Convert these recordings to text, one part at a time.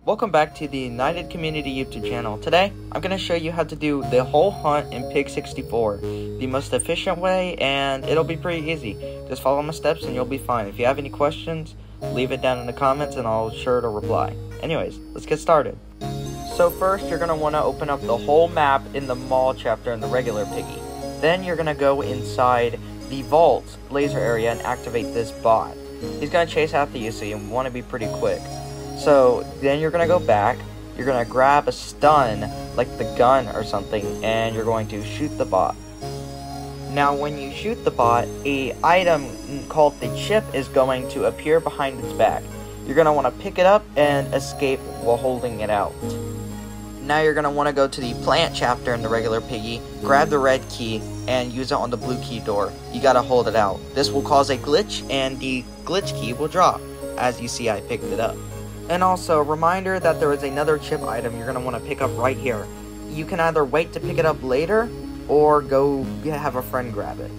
Welcome back to the United Community YouTube channel. Today, I'm going to show you how to do the whole hunt in Pig 64, the most efficient way, and it'll be pretty easy. Just follow my steps and you'll be fine. If you have any questions, leave it down in the comments and I'll sure to reply. Anyways, let's get started. So first, you're going to want to open up the whole map in the mall chapter in the regular Piggy. Then you're going to go inside the vault laser area and activate this bot. He's going to chase after you, so you want to be pretty quick. So then you're going to go back, you're going to grab a stun, like the gun or something, and you're going to shoot the bot. Now when you shoot the bot, a item called the chip is going to appear behind its back. You're going to want to pick it up and escape while holding it out. Now you're going to want to go to the plant chapter in the regular Piggy, grab the red key, and use it on the blue key door. You got to hold it out. This will cause a glitch, and the glitch key will drop. As you see, I picked it up. And also, a reminder that there is another chip item you're going to want to pick up right here. You can either wait to pick it up later, or go have a friend grab it.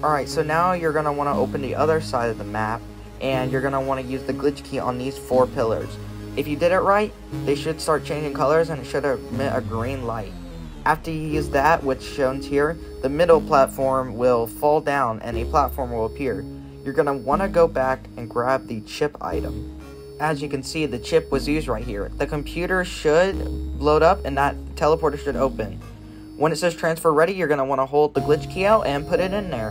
Alright, so now you're going to want to open the other side of the map, and you're going to want to use the glitch key on these 4 pillars. If you did it right, they should start changing colors, and it should emit a green light. After you use that, which shown here, the middle platform will fall down, and a platform will appear. You're going to want to go back and grab the chip item. As you can see, the chip was used right here. The computer should load up and that teleporter should open. When it says transfer ready, you're going to want to hold the glitch key out and put it in there.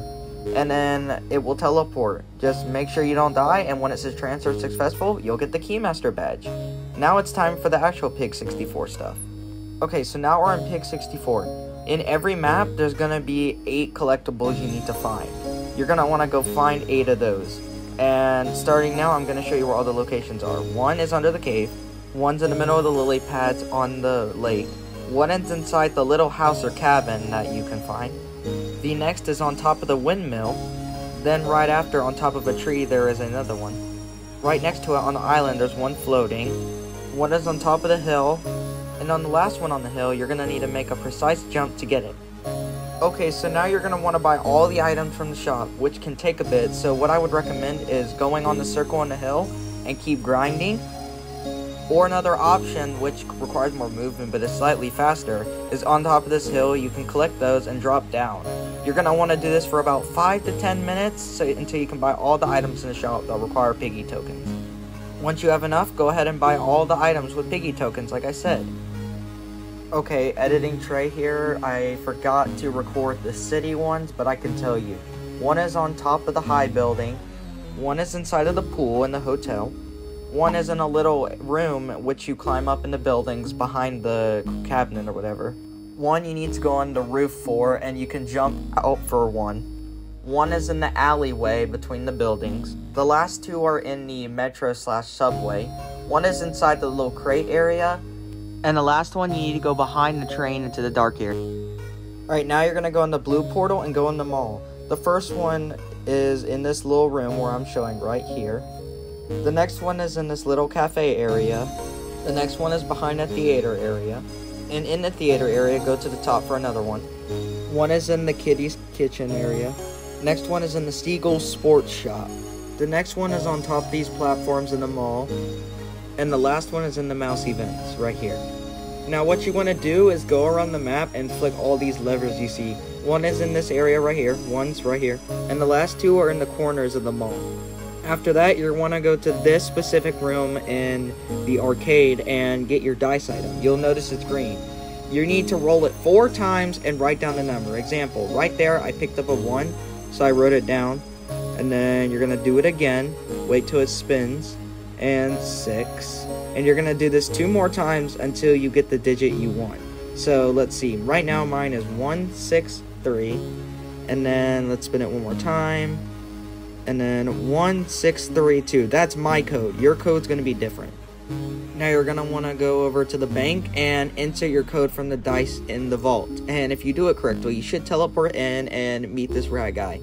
And then it will teleport. Just make sure you don't die, and when it says transfer successful, you'll get the Keymaster badge. Now it's time for the actual Pig 64 stuff. Okay, so now we're in Pig 64. In every map, there's going to be 8 collectibles you need to find. You're going to want to go find 8 of those. And starting now, I'm going to show you where all the locations are. 1 is under the cave, 1's in the middle of the lily pads on the lake, 1 is inside the little house or cabin that you can find. The next is on top of the windmill, then right after on top of a tree there is another one. Right next to it on the island there's 1 floating, 1 is on top of the hill, and on the last one on the hill you're going to need to make a precise jump to get it. Okay, so now you're going to want to buy all the items from the shop, which can take a bit, so what I would recommend is going on the circle on the hill and keep grinding. Or another option, which requires more movement but is slightly faster, is on top of this hill, you can collect those and drop down. You're going to want to do this for about 5 to 10 minutes until you can buy all the items in the shop that require Piggy tokens. Once you have enough, go ahead and buy all the items with Piggy tokens like I said. Okay, editing tray here, I forgot to record the city ones, but I can tell you. 1 is on top of the high building, 1 is inside of the pool in the hotel, 1 is in a little room which you climb up in the buildings behind the cabinet or whatever. 1 you need to go on the roof for, and you can jump out for 1. 1 is in the alleyway between the buildings. The last 2 are in the metro/subway. 1 is inside the little crate area. And the last one, you need to go behind the train into the dark area. Alright, now you're going to go in the blue portal and go in the mall. The first one is in this little room where I'm showing right here. The next one is in this little cafe area. The next one is behind the theater area. And in the theater area, go to the top for another one. 1 is in the kitty's kitchen area. Next one is in the Seagull Sports Shop. The next one is on top of these platforms in the mall. And the last one is in the mouse events, right here. Now what you want to do is go around the map and flick all these levers you see. 1 is in this area right here, 1's right here, and the last 2 are in the corners of the mall. After that, you want to go to this specific room in the arcade and get your dice item. You'll notice it's green. You need to roll it 4 times and write down the number. Example, right there I picked up a 1, so I wrote it down. And then you're going to do it again, wait till it spins. And 6, and you're gonna do this 2 more times until you get the digit you want. So let's see, right now mine is 163, and then let's spin it 1 more time, and then 1632. That's my code. Your code's gonna be different. Now you're gonna want to go over to the bank and enter your code from the dice in the vault, and if you do it correctly, you should teleport in and meet this rat guy.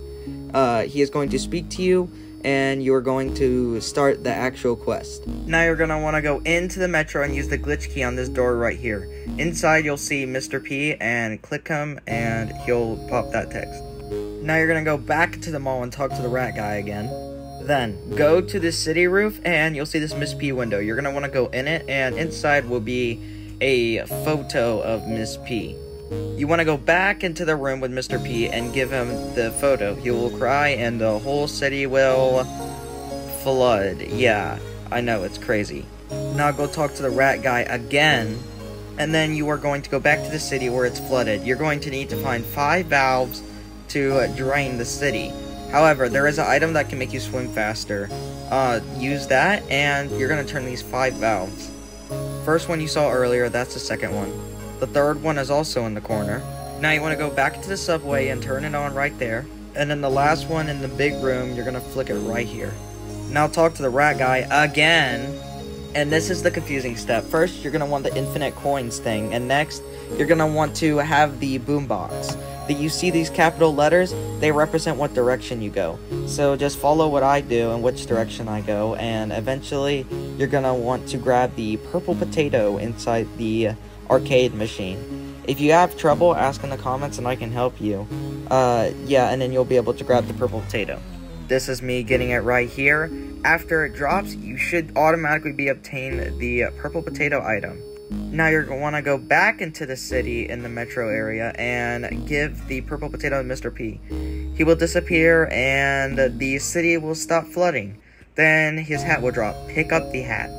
He is going to speak to you, and you're going to start the actual quest. Now you're going to want to go into the metro and use the glitch key on this door right here. Inside you'll see Mr. P, and click him and he'll pop that text. Now you're going to go back to the mall and talk to the rat guy again. Then, go to the city roof, and you'll see this Miss P window. You're going to want to go in it, and inside will be a photo of Miss P. You want to go back into the room with Mr. P and give him the photo. He will cry, and the whole city will flood. Yeah, I know, it's crazy. Now go talk to the rat guy again, and then you are going to go back to the city where it's flooded. You're going to need to find 5 valves to drain the city. However, there is an item that can make you swim faster. Use that, and you're going to turn these 5 valves. First one you saw earlier, that's the second one. The third one is also in the corner. Now you want to go back into the subway and turn it on right there. And then the last one in the big room, you're going to flick it right here. Now talk to the rat guy again. And this is the confusing step. First, you're going to want the infinite coins thing. And next, you're going to want to have the boombox. You see these capital letters? They represent what direction you go. So just follow what I do and which direction I go. And eventually, you're going to want to grab the purple potato inside the arcade machine. If you have trouble, ask in the comments and I can help you. Yeah, and then you'll be able to grab the purple potato. This is me getting it right here. After it drops, you should automatically be obtained the purple potato item. Now you're going to want to go back into the city in the metro area and give the purple potato to Mr. P. He will disappear and the city will stop flooding. Then his hat will drop. Pick up the hat.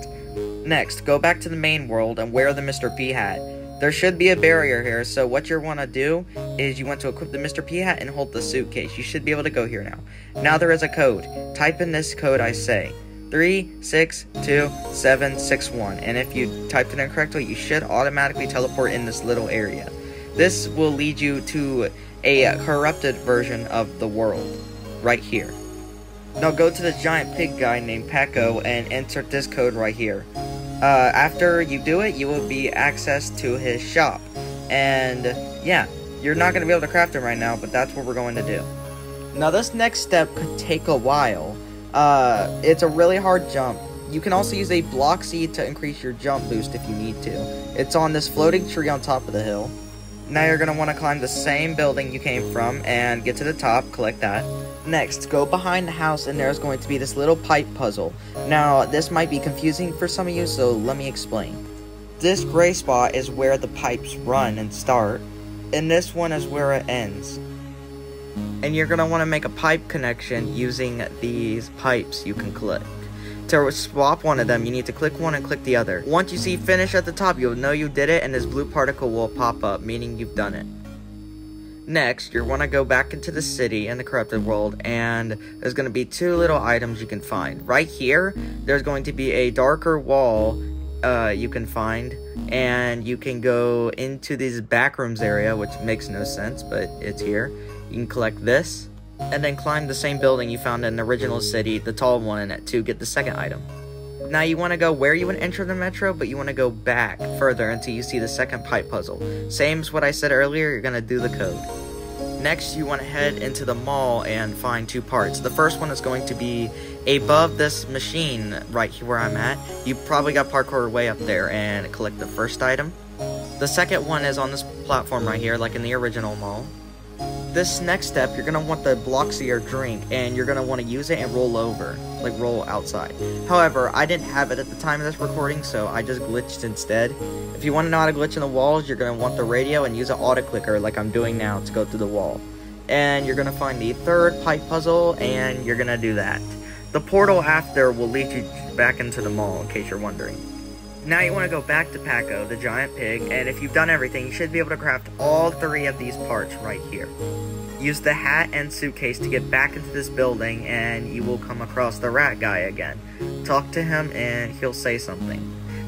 Next, go back to the main world and wear the Mr. P hat. There should be a barrier here, so what you want to do is you want to equip the Mr. P hat and hold the suitcase. You should be able to go here now. Now there is a code. Type in this code I say. 362-761, and if you typed it in correctly, you should automatically teleport in this little area. This will lead you to a corrupted version of the world, right here. Now go to the giant pig guy named Paco and insert this code right here. After you do it, you will be access to his shop. And yeah, you're not going to be able to craft him right now, but that's what we're going to do. Now this next step could take a while. It's a really hard jump. You can also use a block seed to increase your jump boost if you need to. It's on this floating tree on top of the hill. Now you're going to want to climb the same building you came from and get to the top, collect that. Next, go behind the house and there's going to be this little pipe puzzle. Now, this might be confusing for some of you, so let me explain. This gray spot is where the pipes run and start, and this one is where it ends. And you're going to want to make a pipe connection using these pipes you can click. To swap one of them, you need to click one and click the other. Once you see finish at the top, you'll know you did it, and this blue particle will pop up, meaning you've done it. Next, you want to go back into the city in the corrupted world, and there's going to be 2 little items you can find. Right here, there's going to be a darker wall you can find, and you can go into these backrooms area, which makes no sense, but it's here. You can collect this, and then climb the same building you found in the original city, the tall one, to get the second item. Now you want to go where you would enter the metro, but you want to go back further until you see the second pipe puzzle. Same as what I said earlier, you're going to do the code. Next, you want to head into the mall and find 2 parts. The first one is going to be above this machine right here where I'm at. You probably got parkour way up there and collect the first item. The second one is on this platform right here, like in the original mall. This next step, you're going to want the Bloxier drink, and you're going to want to use it and roll over, like roll outside. However, I didn't have it at the time of this recording, so I just glitched instead. If you want to know how to glitch in the walls, you're going to want the radio and use an auto-clicker like I'm doing now to go through the wall. And you're going to find the third pipe puzzle, and you're going to do that. The portal after will lead you back into the mall, in case you're wondering. Now you want to go back to Paco, the giant pig, and if you've done everything, you should be able to craft all 3 of these parts right here. Use the hat and suitcase to get back into this building, and you will come across the rat guy again. Talk to him, and he'll say something.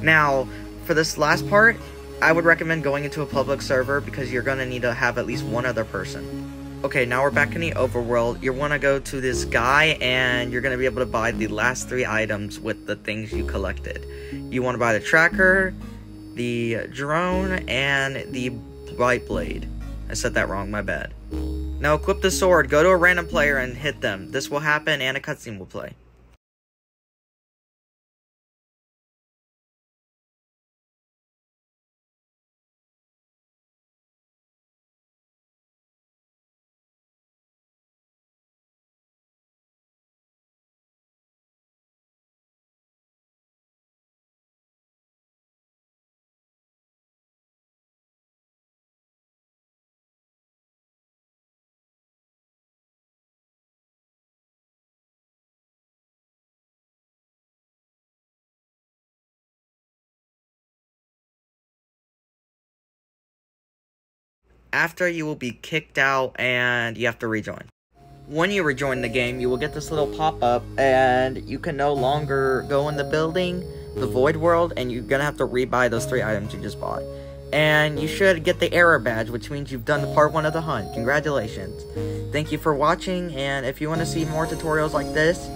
Now, for this last part, I would recommend going into a public server, because you're going to need to have at least 1 other person. Okay, now we're back in the overworld. You want to go to this guy, and you're going to be able to buy the last 3 items with the things you collected. You want to buy the tracker, the drone, and the light blade. I said that wrong, my bad. Now equip the sword, go to a random player and hit them. This will happen and a cutscene will play. After, you will be kicked out and you have to rejoin. When you rejoin the game, you will get this little pop-up and you can no longer go in the building, the void world, and you're gonna have to rebuy those 3 items you just bought. And you should get the error badge, which means you've done the part 1 of the hunt. Congratulations. Thank you for watching, and if you want to see more tutorials like this,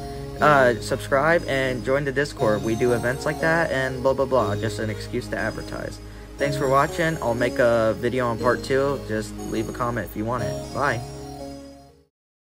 subscribe and join the Discord. We do events like that and blah blah blah, just an excuse to advertise. Thanks for watching. I'll make a video on part 2. Just leave a comment if you want it. Bye.